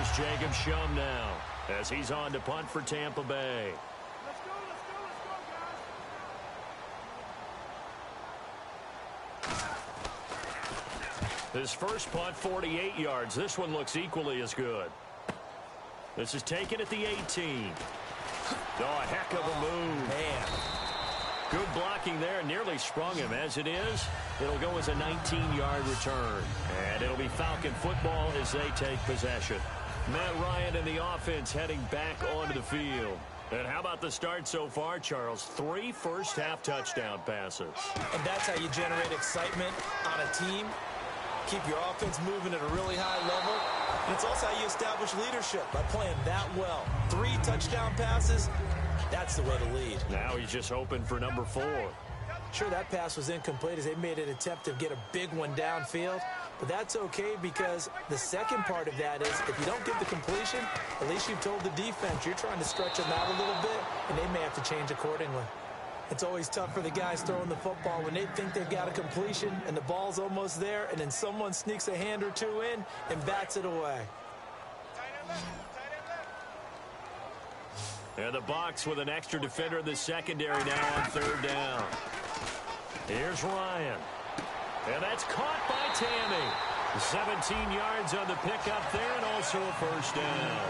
Here's Jacob Shum now as he's on to punt for Tampa Bay. His first punt, 48 yards. This one looks equally as good. This is taken at the 18. Oh, a heck of a move. Man. Good blocking there. Nearly sprung him. As it is, it'll go as a 19-yard return. And it'll be Falcon football as they take possession. Matt Ryan and the offense heading back onto the field. And how about the start so far, Charles? 3 first-half touchdown passes. And that's how you generate excitement on a team. Keep your offense moving at a really high level. And it's also how you establish leadership by playing that well. 3 touchdown passes, that's the way to lead. Now he's just hoping for number 4. Sure, that pass was incomplete as they made an attempt to get a big one downfield. But that's okay because the second part of that is if you don't get the completion, at least you've told the defense you're trying to stretch them out a little bit, and they may have to change accordingly. It's always tough for the guys throwing the football when they think they've got a completion and the ball's almost there, and then someone sneaks a hand or two in and bats it away. And the box with an extra defender in the secondary now on 3rd down. Here's Ryan. And that's caught by Tammy. 17 yards on the pickup there and also a first down.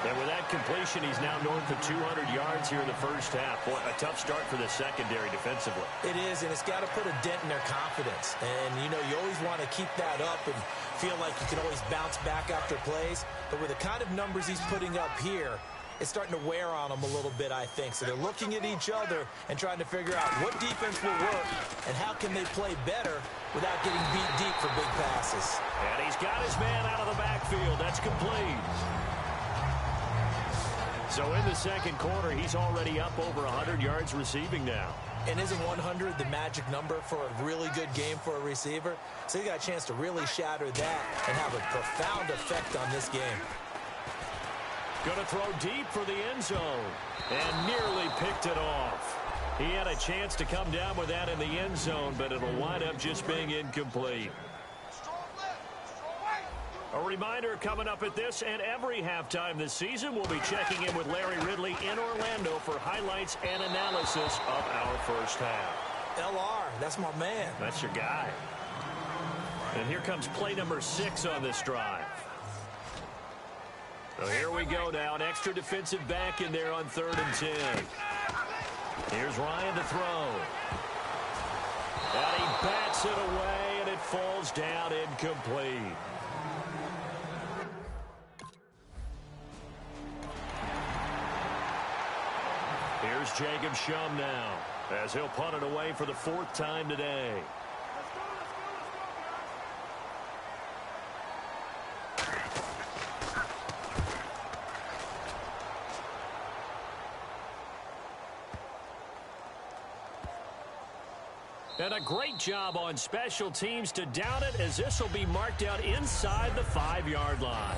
And with that completion, he's now north of 200 yards here in the first half. Boy, a tough start for the secondary defensively. It is, and it's got to put a dent in their confidence. And, you know, you always want to keep that up and feel like you can always bounce back after plays. But with the kind of numbers he's putting up here, it's starting to wear on them a little bit, I think. So they're looking at each other and trying to figure out what defense will work and how can they play better without getting beat deep for big passes. And he's got his man out of the backfield. That's complete. So in the second quarter, he's already up over 100 yards receiving now. And isn't 100 the magic number for a really good game for a receiver? So he got a chance to really shatter that and have a profound effect on this game. Going to throw deep for the end zone. And nearly picked it off. He had a chance to come down with that in the end zone, but it'll wind up just being incomplete. A reminder coming up at this and every halftime this season, we'll be checking in with Larry Ridley in Orlando for highlights and analysis of our first half. LR, that's my man. That's your guy. And here comes play number 6 on this drive. So here we go now. An extra defensive back in there on 3rd and 10. Here's Ryan to throw. And he bats it away, and it falls down incomplete. Here's Jacob Shum now as he'll punt it away for the 4th time today. And a great job on special teams to down it as this will be marked out inside the 5-yard line.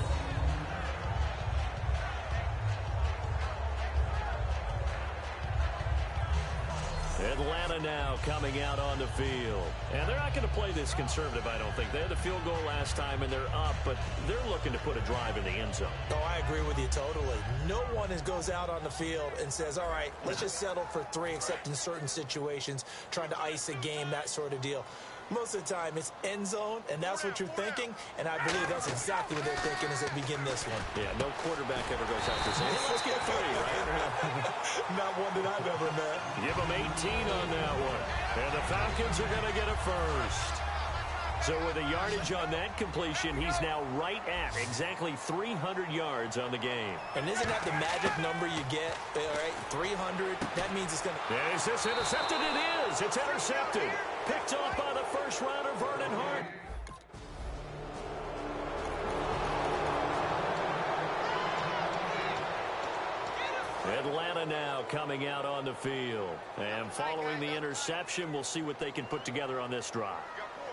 Atlanta now coming out on the field. And they're not going to play this conservative, I don't think. They had the field goal last time, and they're up, but they're looking to put a drive in the end zone. Oh, I agree with you totally. No one goes out on the field and says, all right, let's just settle for 3, except in certain situations, trying to ice a game, that sort of deal. Most of the time, it's end zone, and that's what you're thinking, and I believe that's exactly what they're thinking as they begin this one. Yeah, no quarterback ever goes out to say, hey, let's get 3, right? Not one that I've ever met. Give them 18 on that one. And the Falcons are going to get a first. So with a yardage on that completion, he's now right at exactly 300 yards on the game. And isn't that the magic number you get? All right, 300. That means it's going to... Is this intercepted? It is. It's intercepted. Picked off by the first rounder, Vernon Hart. Atlanta now coming out on the field. And following the interception, we'll see what they can put together on this drive.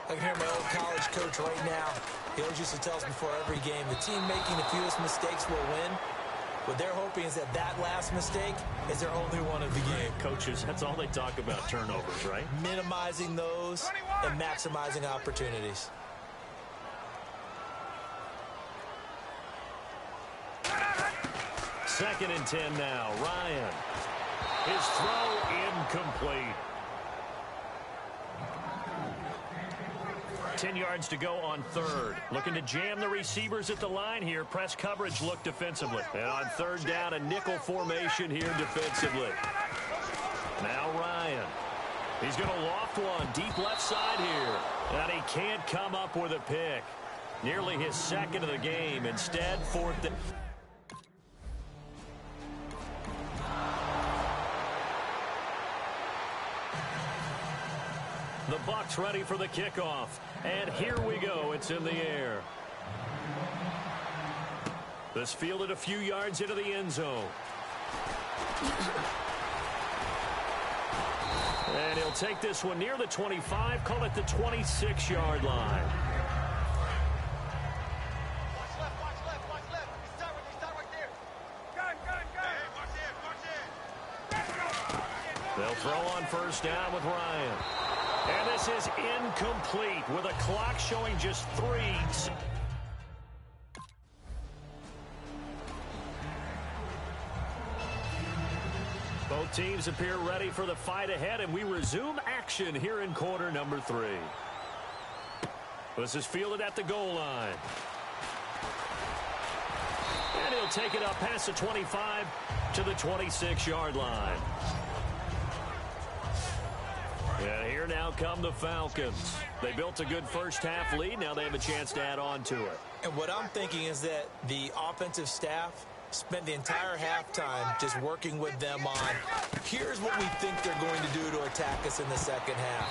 I can hear my old college coach right now. He always used to tell us before every game, the team making the fewest mistakes will win. What they're hoping is that that last mistake is their only one of the game. Coaches, that's all they talk about, turnovers, right? Minimizing those and maximizing opportunities. 2nd and 10 now. Ryan. His throw incomplete. 10 yards to go on 3rd. Looking to jam the receivers at the line here. Press coverage look defensively. And on 3rd down, a nickel formation here defensively. Now Ryan. He's going to loft one deep left side here. And he can't come up with a pick. Nearly his 2nd of the game. Instead, 4th. The Bucs ready for the kickoff. And here we go. It's in the air. This fielded a few yards into the end zone. And he'll take this one near the 25, call it the 26-yard line. They'll throw on 1st down with Ryan. And this is incomplete with a clock showing just 3. Both teams appear ready for the fight ahead, and we resume action here in quarter number 3. This is fielded at the goal line. And he'll take it up past the 25 to the 26-yard line. And here now come the Falcons. They built a good first-half lead. Now they have a chance to add on to it. And what I'm thinking is that the offensive staff spent the entire halftime just working with them on, here's what we think they're going to do to attack us in the second half.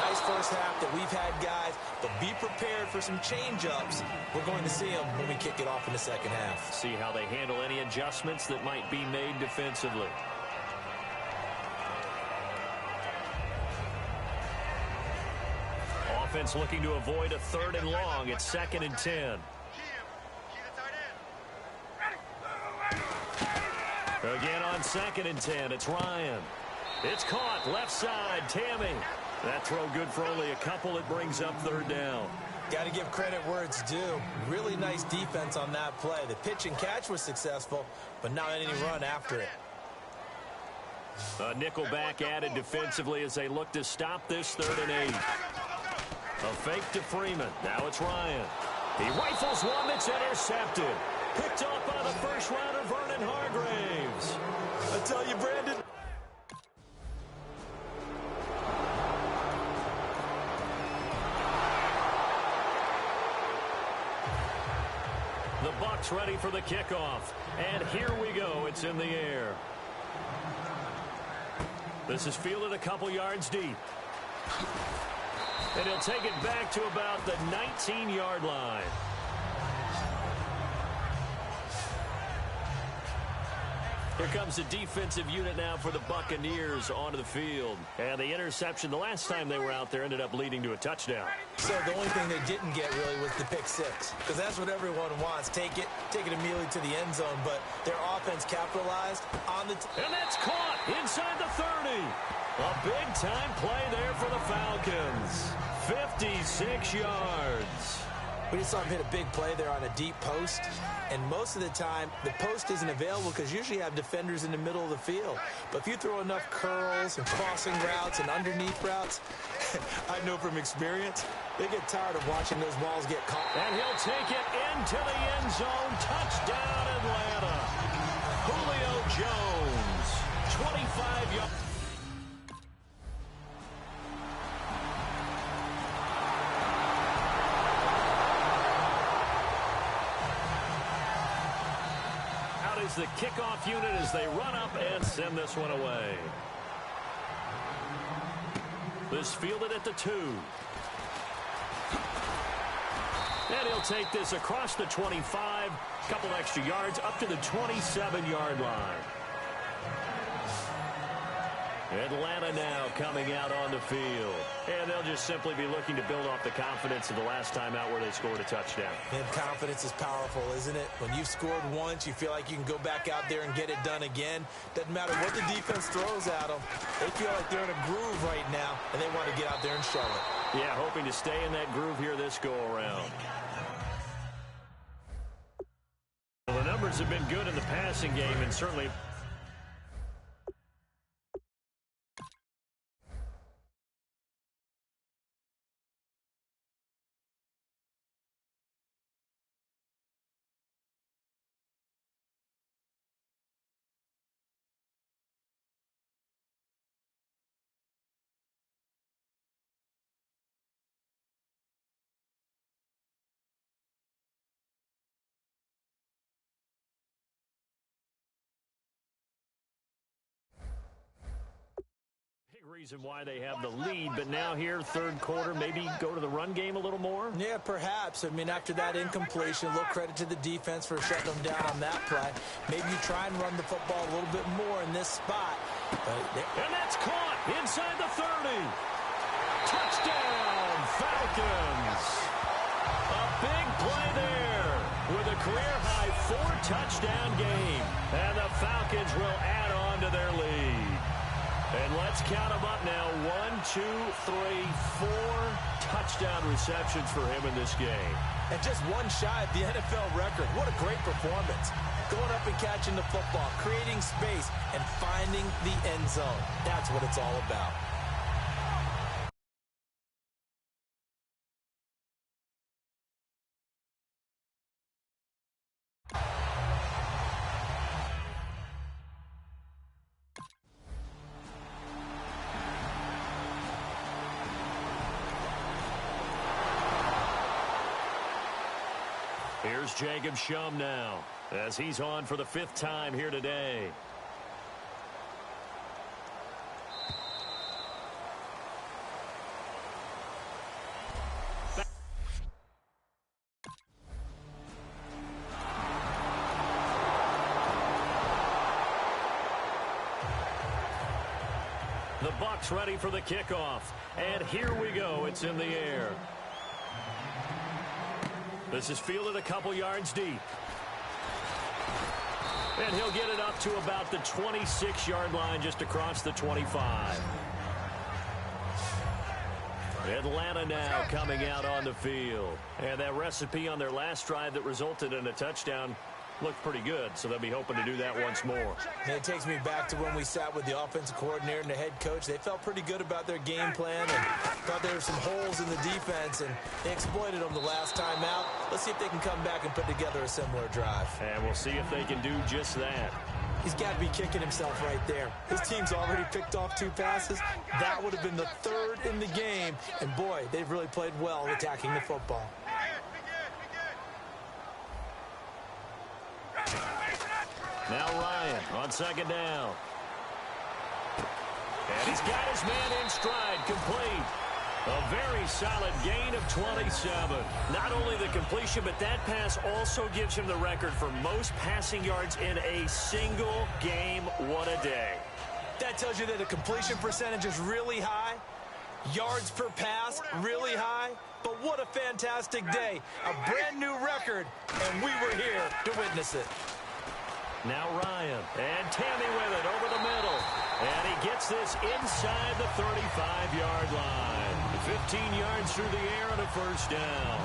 Nice first half that we've had, guys, but be prepared for some change-ups. We're going to see them when we kick it off in the second half. See how they handle any adjustments that might be made defensively. Offense looking to avoid a 3rd and long. It's 2nd and 10. Again on 2nd and 10, it's Ryan. It's caught, left side, Tammy. That throw good for only a couple. It brings up 3rd down. Got to give credit where it's due. Really nice defense on that play. The pitch and catch was successful, but not any run after it. A nickel back added defensively as they look to stop this 3rd and 8. A fake to Freeman. Now it's Ryan. He rifles one that's intercepted. Picked up by the first rounder, Vernon Hargraves. I tell you, Brandon. The Bucs ready for the kickoff. And here we go. It's in the air. This is fielded a couple yards deep. And he'll take it back to about the 19-yard line. Here comes the defensive unit now for the Buccaneers onto the field. And the interception the last time they were out there ended up leading to a touchdown. So the only thing they didn't get really was the pick 6. Because that's what everyone wants. Take it immediately to the end zone. But their offense capitalized on the... And that's caught inside the 30. A big-time play there for the Falcons. 56 yards. We just saw him hit a big play there on a deep post. And most of the time, the post isn't available because usually you have defenders in the middle of the field. But if you throw enough curls and crossing routes and underneath routes, I know from experience, they get tired of watching those balls get caught. And he'll take it into the end zone. Touchdown, Atlanta. Julio Jones, 25 yards. The kickoff unit as they run up and send this one away. This fielded at the 2. And he'll take this across the 25, couple extra yards up to the 27-yard line. Atlanta now coming out on the field. And they'll just simply be looking to build off the confidence of the last time out where they scored a touchdown. And confidence is powerful, isn't it? When you've scored once, you feel like you can go back out there and get it done again. Doesn't matter what the defense throws at them. They feel like they're in a groove right now, and they want to get out there and show it. Yeah, hoping to stay in that groove here this go-around. The number Falcons have been good in the passing game and certainly... reason why they have the lead, but now here, third quarter, maybe go to the run game a little more? Yeah, perhaps. I mean, after that incompletion, a little credit to the defense for shutting them down on that play. Maybe you try and run the football a little bit more in this spot. And that's caught inside the 30. Touchdown, Falcons. A big play there with a career-high 4-touchdown game. And the Falcons will add on to their lead. And let's count them up now. 1, 2, 3, 4 touchdown receptions for him in this game. And just one shy of the NFL record. What a great performance. Going up and catching the football, creating space, and finding the end zone. That's what it's all about. Here's Jacob Shum now, as he's on for the 5th time here today. The Bucs ready for the kickoff, and here we go. It's in the air. This is fielded a couple yards deep. And he'll get it up to about the 26-yard line, just across the 25. Atlanta now coming out on the field. And that recipe on their last drive that resulted in a touchdown looked pretty good, so they'll be hoping to do that once more. And it takes me back to when we sat with the offensive coordinator and the head coach. They felt pretty good about their game plan and thought there were some holes in the defense, and they exploited them the last time out. Let's see if they can come back and put together a similar drive. And we'll see if they can do just that. He's got to be kicking himself right there. His team's already picked off 2 passes. That would have been the 3rd in the game. And, boy, they've really played well attacking the football. Now Ryan on 2nd down. And he's got his man in stride, complete. A very solid gain of 27. Not only the completion, but that pass also gives him the record for most passing yards in a single game. What a day. That tells you that the completion percentage is really high. Yards per pass, really high. But what a fantastic day. A brand new record, and we were here to witness it. Now Ryan, and Tammy with it over the middle. And he gets this inside the 35-yard line. 15 yards through the air and a 1st down.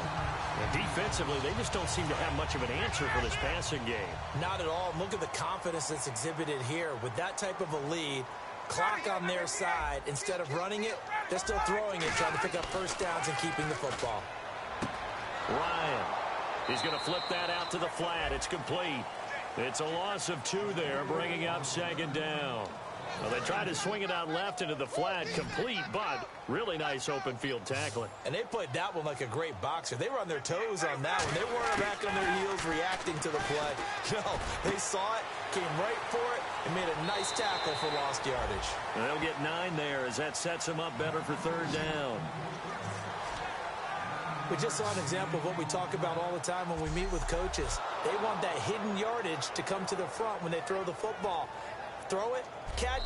And defensively, they just don't seem to have much of an answer for this passing game. Not at all. Look at the confidence that's exhibited here. With that type of a lead, clock on their side, instead of running it, they're still throwing it, trying to pick up 1st downs and keeping the football. Ryan, he's going to flip that out to the flat. It's complete. It's a loss of 2 there, bringing up 2nd down. Well, they tried to swing it out left into the flat, complete, but really nice open field tackling. And they played that one like a great boxer. They were on their toes on that one. They weren't back on their heels reacting to the play. No, they saw it, came right for it, and made a nice tackle for lost yardage. And they'll get 9 there as that sets them up better for 3rd down. We just saw an example of what we talk about all the time when we meet with coaches. They want that hidden yardage to come to the front when they throw the football. Throw it, catch.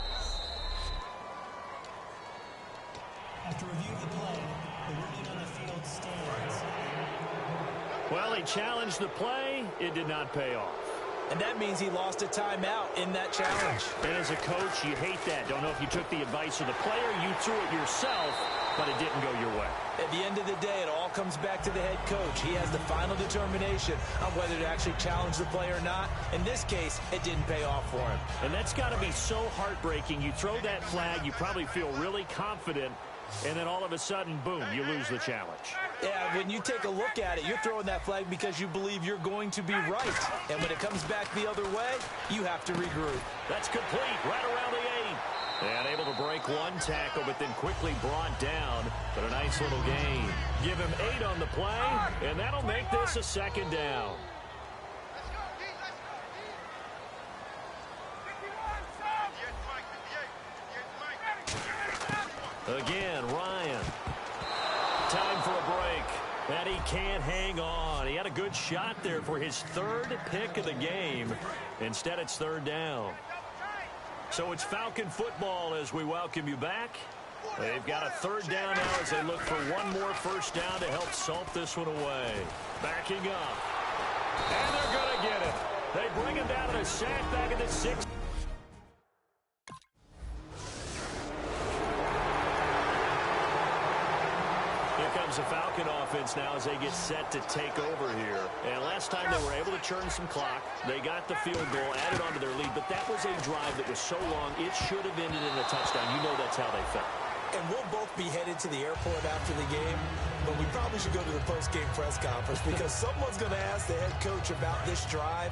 After review of the play, the ruling on the field stands. Well, he challenged the play. It did not pay off. And that means he lost a timeout in that challenge. And as a coach, you hate that. Don't know if you took the advice of the player, you threw it yourself, but it didn't go your way. At the end of the day, it all comes back to the head coach. He has the final determination on whether to actually challenge the play or not. In this case, it didn't pay off for him. And that's got to be so heartbreaking. You throw that flag, you probably feel really confident, and then all of a sudden, boom, you lose the challenge. Yeah, when you take a look at it, you're throwing that flag because you believe you're going to be right. And when it comes back the other way, you have to regroup. That's complete right around the 8. And able to break one tackle, but then quickly brought down. But a nice little gain. Give him 8 on the play, and that'll make this a 2nd down. Again, Ryan. Time for a break. And he can't hang on. He had a good shot there for his 3rd pick of the game. Instead, it's 3rd down. So it's Falcon football as we welcome you back. They've got a 3rd down now as they look for one more 1st down to help salt this one away. Backing up. And they're going to get it. They bring him down to the sack back at the 6. Here comes the Falcon offense now as they get set to take over here. And last time they were able to churn some clock. They got the field goal, added on to their lead. But that was a drive that was so long, it should have ended in a touchdown. You know that's how they felt. And we'll both be headed to the airport after the game. But we probably should go to the post-game press conference because someone's going to ask the head coach about this drive.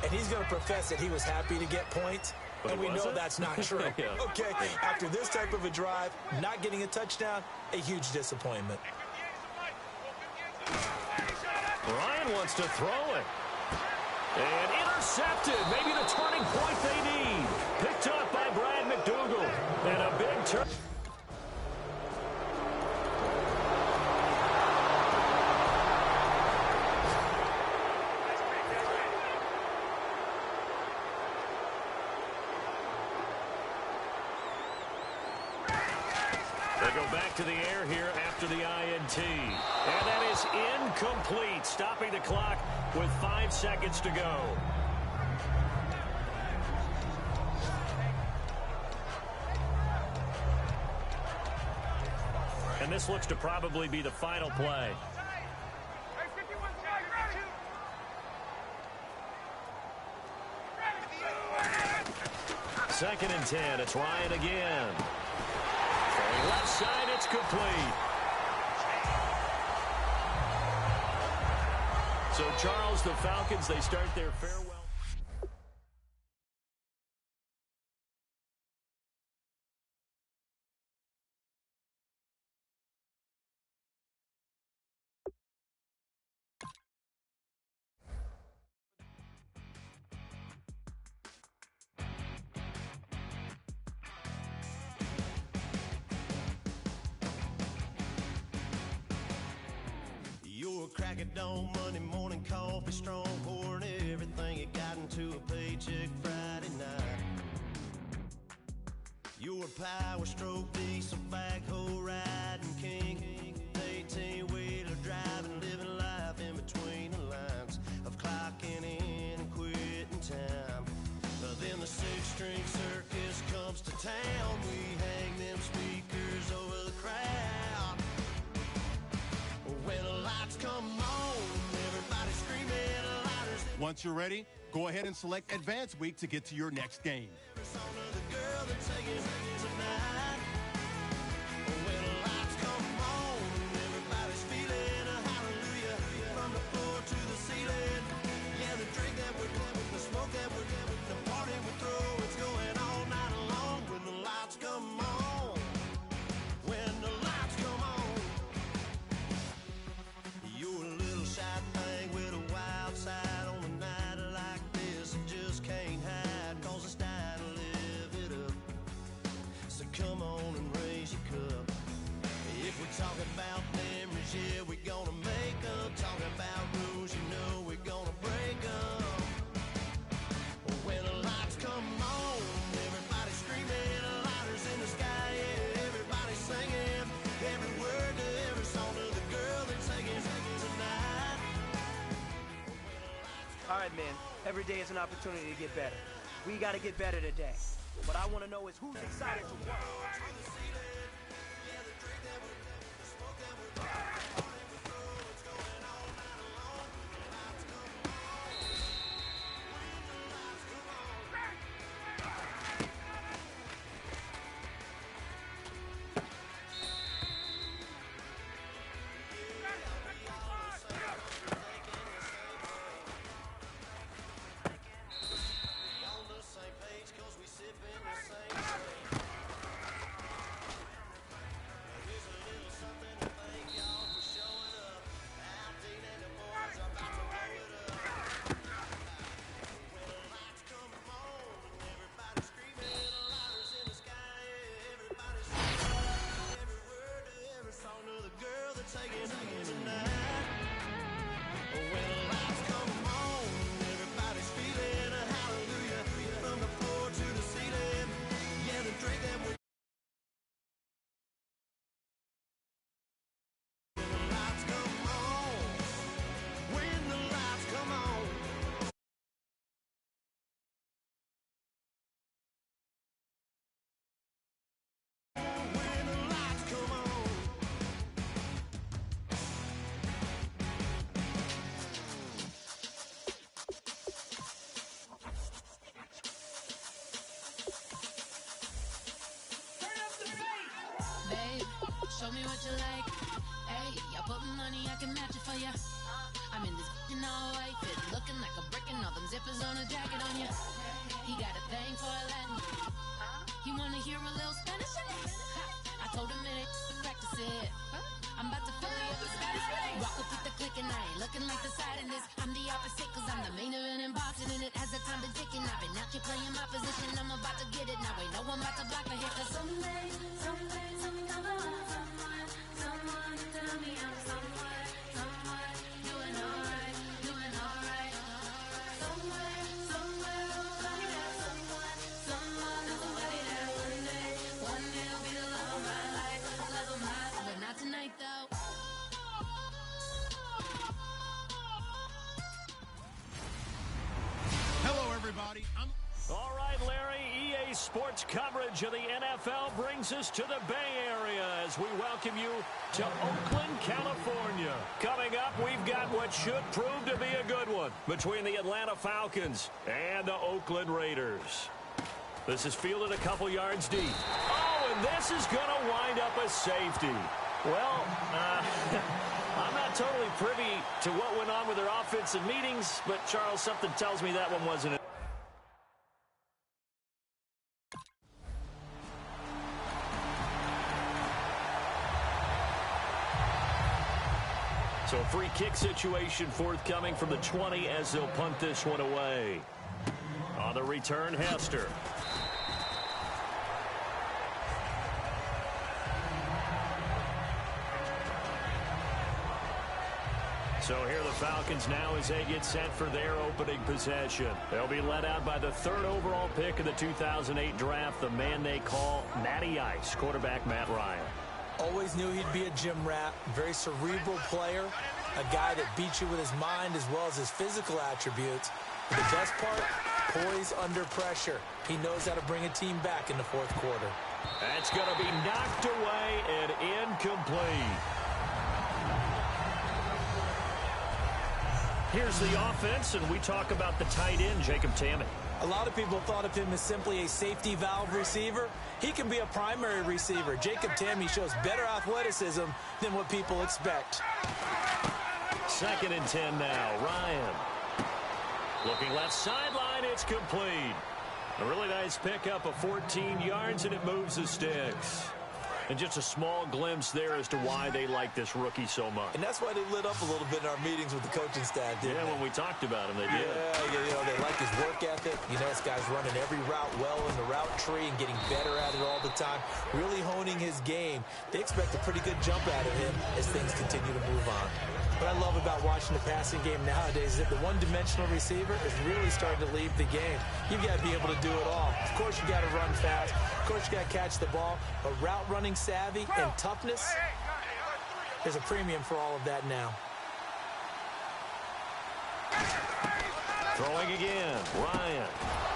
And he's going to profess that he was happy to get points. And we know that's not true. Yeah. Okay, after this type of a drive, not getting a touchdown, a huge disappointment. Ryan wants to throw it. And intercepted. Maybe the turning point they need. Picked up by Brad McDougal. And a big turn. They go back to the air here after the INT. And that is incomplete, stopping the clock with 5 seconds to go. And this looks to probably be the final play. Second and 10. It's Ryan again. Left side, it's complete. So, Charles, the Falcons, they start their farewell. Crack it dawn, Monday morning coffee, strong pouring everything you got into a paycheck Friday night. You're a power stroke, diesel backhoe riding king, 18-wheeler driving, living life in between the lines of clocking in and quitting time. Then the 6-string circus comes to town. We hang them speakers over the crowd. When the lights come on, everybody screaming louder. Once you're ready, go ahead and select Advance Week to get to your next game. When the lights come on, everybody's feeling a hallelujah. From the floor to the ceiling. Yeah, the drink that we're having, the smoke that we're having, the party we throw, it's going all night long. When the lights come on, when the lights come on. You're a little shy thing with a wild side on a night like this. You just can't hide, cause it's time to live it up. So come on and raise your cup. If we're talking about memories, yeah, we're gonna make them. Talking about rules, you know we're gonna break them. When the lights come on, everybody's screaming, lighters in the sky, yeah, everybody's singing. Every word to every song to the girl that's singing tonight. All right, man. Every day is an opportunity to get better. We got to get better today. What I want to know is who's excited to work. Show me what you like. Hey, y'all put money, I can match it for ya. I'm in this all white fit, looking like a brick and all them zippers on a jacket on ya. He got a thing for a Latin. He wanna hear a little Spanish? I told him it ain't practice it. I'm about to fill you up with Spanish. Rock with the click and I ain't looking like the side in this. I'm the opposite cause I'm the main event in boxing and it has the time been ticking. I've been out here playing my position. I'm about to get it now. Ain't no one about to block the hit cause someday I'm gonna want someone to tell me I'm someone doing alright. Somewhere somebody that someone is somebody that one day will be the love of my life, but not tonight though. Hello, everybody. All right, Larry, EA Sports coverage of the NFL brings us to the Bay Area as we welcome you to Oakland, California. Coming up, we've got what should prove to be a good one between the Atlanta Falcons and the Oakland Raiders. This is fielded a couple yards deep. Oh, and this is going to wind up a safety. Well, I'm not totally privy to what went on with their offensive meetings, but, Charles, something tells me that one wasn't it. So a free kick situation forthcoming from the 20 as they'll punt this one away. On the return, Hester. So here the Falcons now as they get set for their opening possession. They'll be led out by the 3rd overall pick of the 2008 draft, the man they call Matty Ice, quarterback Matt Ryan. Always knew he'd be a gym rat, very cerebral player, a guy that beats you with his mind as well as his physical attributes. But the best part, poise under pressure. He knows how to bring a team back in the 4th quarter. That's going to be knocked away and incomplete. Here's the offense, and we talk about the tight end, Jacob Tamme. A lot of people thought of him as simply a safety valve receiver. He can be a primary receiver. Jacob Tamme shows better athleticism than what people expect. 2nd and 10 now. Ryan. Looking left sideline. It's complete. A really nice pickup of 14 yards, and it moves the sticks. And just a small glimpse there as to why they like this rookie so much. And that's why they lit up a little bit in our meetings with the coaching staff, didn't they? When we talked about him, they did. Yeah, they like his work ethic. You know, this guy's running every route well in the route tree and getting better at it all the time, really honing his game. They expect a pretty good jump out of him as things continue to move on. What I love about watching the passing game nowadays is that the one-dimensional receiver is really starting to leave the game. You've got to be able to do it all. Of course, you got to run fast. Of course, you got to catch the ball. But route running savvy and toughness, there's a premium for all of that now. Throwing again. Ryan.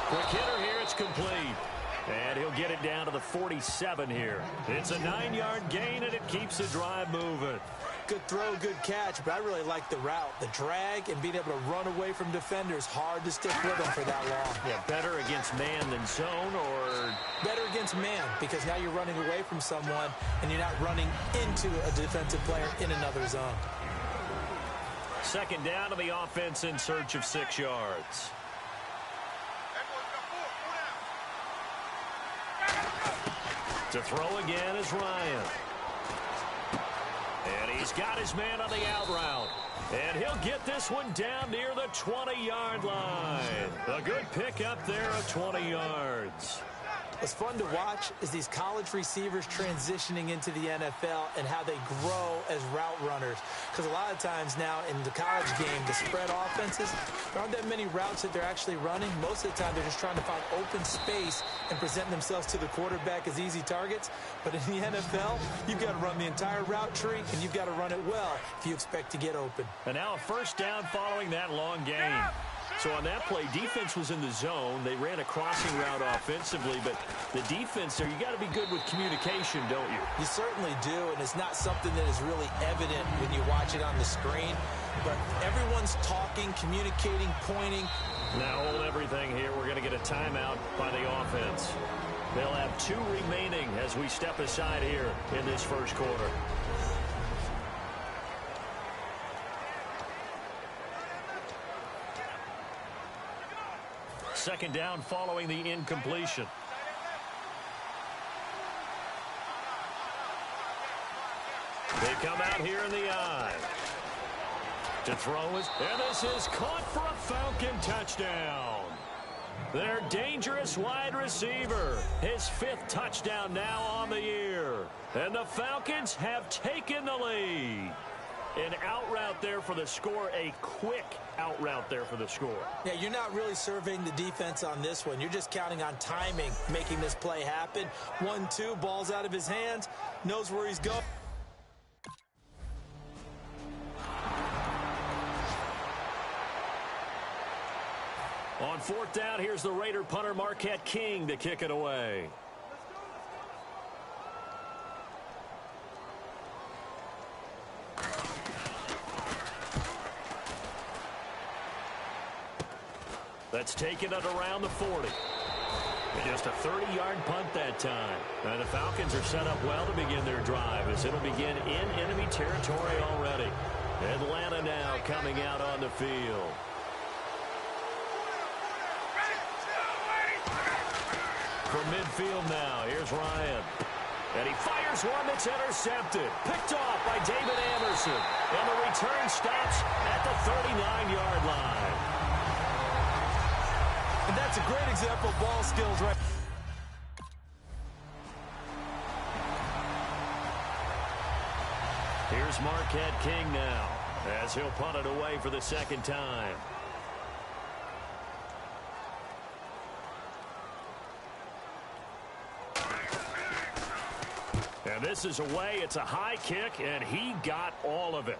Quick hitter here. It's complete. And he'll get it down to the 47 here. It's a 9-yard gain, and it keeps the drive moving. Good throw, good catch, but I really like the route. The drag and being able to run away from defenders. Hard to stick with them for that long. Yeah, better against man than zone, or? Better against man, because now you're running away from someone, and you're not running into a defensive player in another zone. 2nd down to the offense in search of 6 yards. To throw again is Ryan. And he's got his man on the out route. And he'll get this one down near the 20-yard line. A good pickup there of 20 yards. What's fun to watch is these college receivers transitioning into the NFL and how they grow as route runners. Because a lot of times now in the college game, the spread offenses, there aren't that many routes that they're actually running. Most of the time, they're just trying to find open space and present themselves to the quarterback as easy targets. But in the NFL, you've got to run the entire route tree, and you've got to run it well if you expect to get open. And now a 1st down following that long gain. So on that play, defense was in the zone. They ran a crossing route offensively, but the defense there, you got to be good with communication, don't you? You certainly do, and it's not something that is really evident when you watch it on the screen. But everyone's talking, communicating, pointing. Now hold everything here. We're going to get a timeout by the offense. They'll have 2 remaining as we step aside here in this first quarter. Second down following the incompletion. They come out here in the eye. To throw is, and this is caught for a Falcon touchdown. Their dangerous wide receiver, his 5th touchdown now on the year. And the Falcons have taken the lead. An out route there for the score, a quick out route there for the score. Yeah, you're not really surveying the defense on this one. You're just counting on timing, making this play happen. 1-2, ball's out of his hands, knows where he's going. On 4th down, here's the Raider punter Marquette King to kick it away. That's taken at around the 40. Just a 30-yard punt that time. And the Falcons are set up well to begin their drive as it'll begin in enemy territory already. Atlanta now coming out on the field. From midfield now, here's Ryan. And he fires one that's intercepted. Picked off by David Anderson. And the return stops at the 39-yard line. And that's a great example of ball skills, right? Here's Marquette King now as he'll punt it away for the second time. And this is away. It's a high kick, and he got all of it.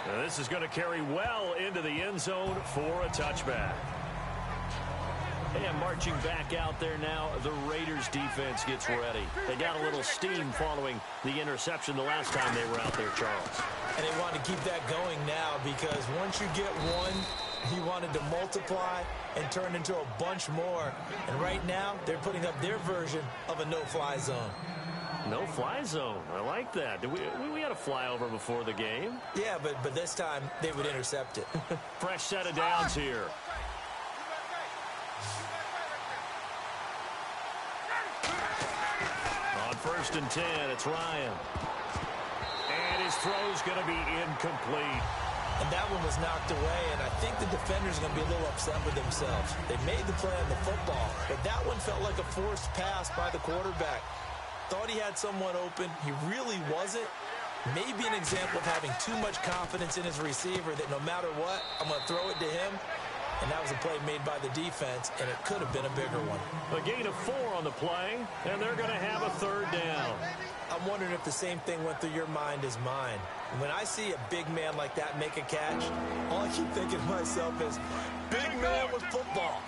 Now this is going to carry well into the end zone for a touchback. And marching back out there now, the Raiders defense gets ready. They got a little steam following the interception the last time they were out there, Charles. And they want to keep that going now because once you get one, he wanted to multiply and turn into a bunch more. And right now, they're putting up their version of a no-fly zone. No-fly zone. I like that. We had a flyover before the game. Yeah, but this time they would intercept it. Fresh set of downs here. On 1st and 10, it's Ryan. And his throw's going to be incomplete. And that one was knocked away, and I think the defenders are going to be a little upset with themselves. They made the play on the football, but that one felt like a forced pass by the quarterback. Thought he had someone open. He really wasn't. Maybe an example of having too much confidence in his receiver that no matter what, I'm going to throw it to him. And that was a play made by the defense, and it could have been a bigger one. A gain of 4 on the play, and they're going to have a 3rd down. I'm wondering if the same thing went through your mind as mine. When I see a big man like that make a catch, all I keep thinking to myself is, big man with football.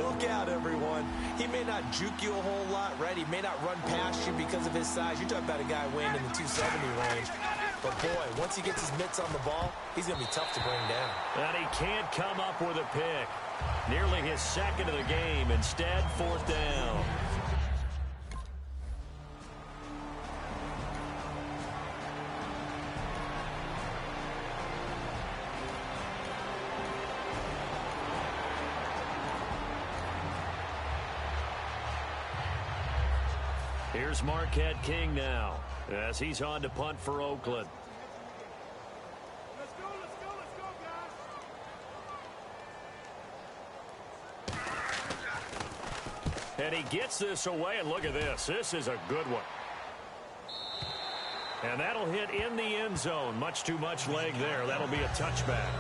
Look out, everyone. He may not juke you a whole lot, right? He may not run past you because of his size. You're talking about a guy weighing in the 270 range. But, boy, once he gets his mitts on the ball, he's going to be tough to bring down. And he can't come up with a pick. Nearly his 2nd of the game. Instead, 4th down. Here's Marquette King now as he's on to punt for Oakland. Let's go, guys. And he gets this away, and look at this. This is a good one. And that'll hit in the end zone. Much too much leg there. That'll be a touchback.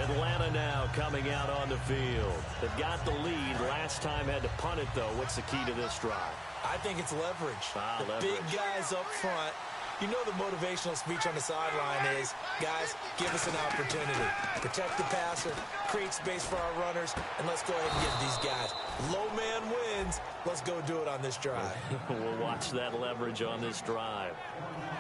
Atlanta now coming out on the field. They've got the lead. Last time had to punt it, though. What's the key to this drive? I think it's leverage. Leverage. Big guys up front, You know the motivational speech on the sideline is, guys, give us an opportunity. Protect the passer, create space for our runners, and let's go ahead and get these guys. Low man wins. Let's go do it on this drive. We'll watch that leverage on this drive.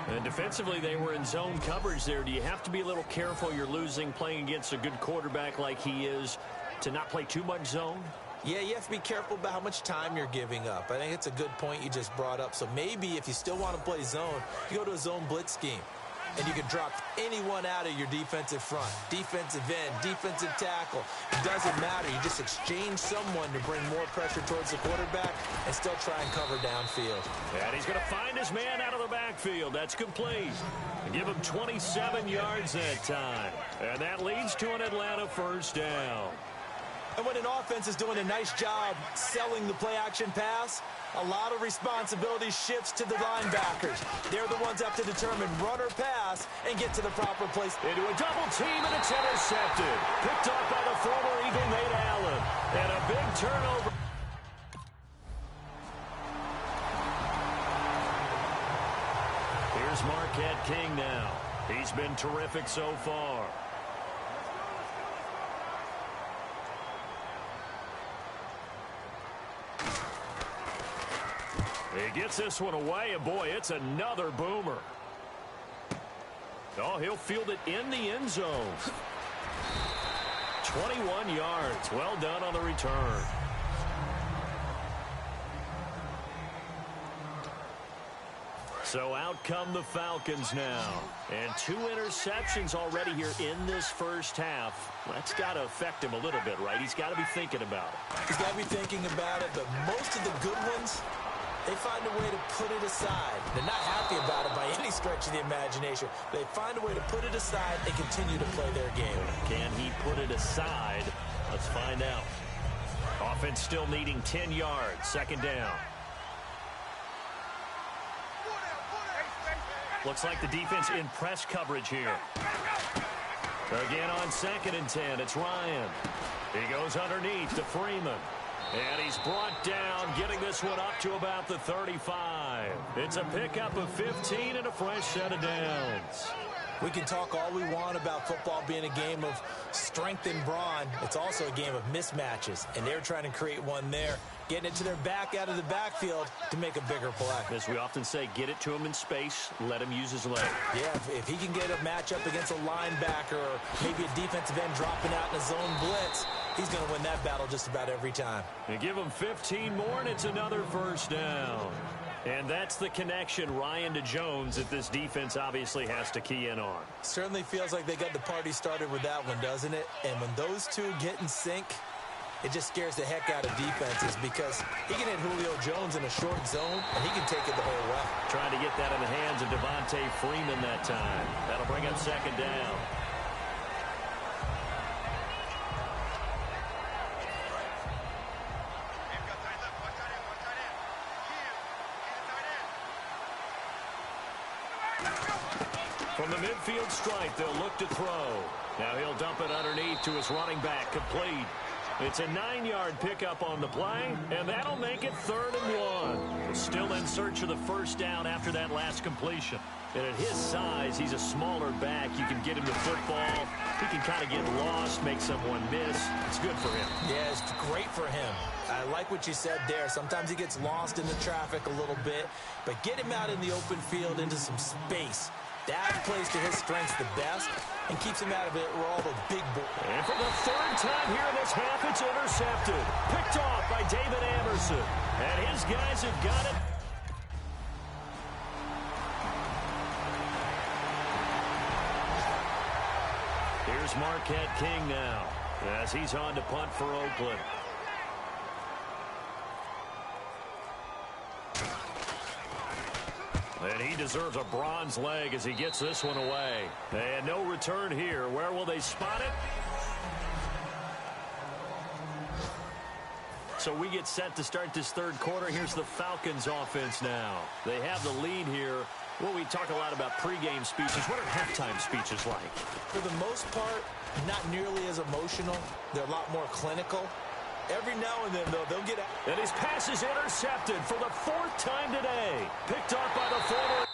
And defensively, they were in zone coverage there. Do you have to be a little careful you're losing playing against a good quarterback like he is to not play too much zone? Yeah, you have to be careful about how much time you're giving up. I think it's a good point you just brought up. So maybe if you still want to play zone, you go to a zone blitz scheme. And you can drop anyone out of your defensive front. Defensive end, defensive tackle. It doesn't matter. You just exchange someone to bring more pressure towards the quarterback and still try and cover downfield. And he's going to find his man out of the backfield. That's complete. And give him 27 yards that time. And that leads to an Atlanta first down. And when an offense is doing a nice job selling the play-action pass, a lot of responsibility shifts to the linebackers. They're the ones that have to determine run or pass and get to the proper place. Into a double team, and it's intercepted. Picked off by the former Eagle, Nate Allen. And a big turnover. Here's Marquette King now. He's been terrific so far. He gets this one away, and boy, it's another boomer. Oh, he'll field it in the end zone. 21 yards. Well done on the return. So out come the Falcons now. And 2 interceptions already here in this first half. That's got to affect him a little bit, right? He's got to be thinking about it. He's got to be thinking about it, but most of the good ones, they find a way to put it aside. They're not happy about it by any stretch of the imagination. They find a way to put it aside and continue to play their game. Can he put it aside? Let's find out. Offense still needing 10 yards. Second down. Looks like the defense in press coverage here. Again on 2nd and 10. It's Ryan. He goes underneath to Freeman. And he's brought down, getting this one up to about the 35. It's a pickup of 15 and a fresh set of downs. We can talk all we want about football being a game of strength and brawn. It's also a game of mismatches, and they're trying to create one there, getting it to their back out of the backfield to make a bigger play. As we often say, get it to him in space, let him use his leg. Yeah, if he can get a matchup against a linebacker or maybe a defensive end dropping out in a zone blitz, he's going to win that battle just about every time. And give him 15 more, and it's another first down. And that's the connection, Ryan to Jones, that this defense obviously has to key in on. Certainly feels like they got the party started with that one, doesn't it? And when those two get in sync, it just scares the heck out of defenses because he can hit Julio Jones in a short zone, and he can take it the whole way. Trying to get that in the hands of Devontae Freeman that time. That'll bring up second down. From the midfield stripe, they'll look to throw. Now he'll dump it underneath to his running back, complete. It's a 9-yard pickup on the play, and that'll make it 3rd and 1. Still in search of the first down after that last completion. And at his size, he's a smaller back. You can get him the football. He can kind of get lost, make someone miss. It's good for him. Yeah, it's great for him. I like what you said there. Sometimes he gets lost in the traffic a little bit, but get him out in the open field into some space. That plays to his strengths the best and keeps him out of it where all the big boys. And for the 3rd time here in this half, it's intercepted. Picked off by David Anderson. And his guys have got it. Here's Marquette King now as he's on to punt for Oakland. And he deserves a bronze leg as he gets this one away. And no return here. Where will they spot it? So we get set to start this 3rd quarter. Here's the Falcons offense now. They have the lead here. Well, we talk a lot about pregame speeches. What are halftime speeches like? For the most part, not nearly as emotional. They're a lot more clinical. Every now and then, though, they'll get out. And his pass is intercepted for the 4th time today. Picked off by the former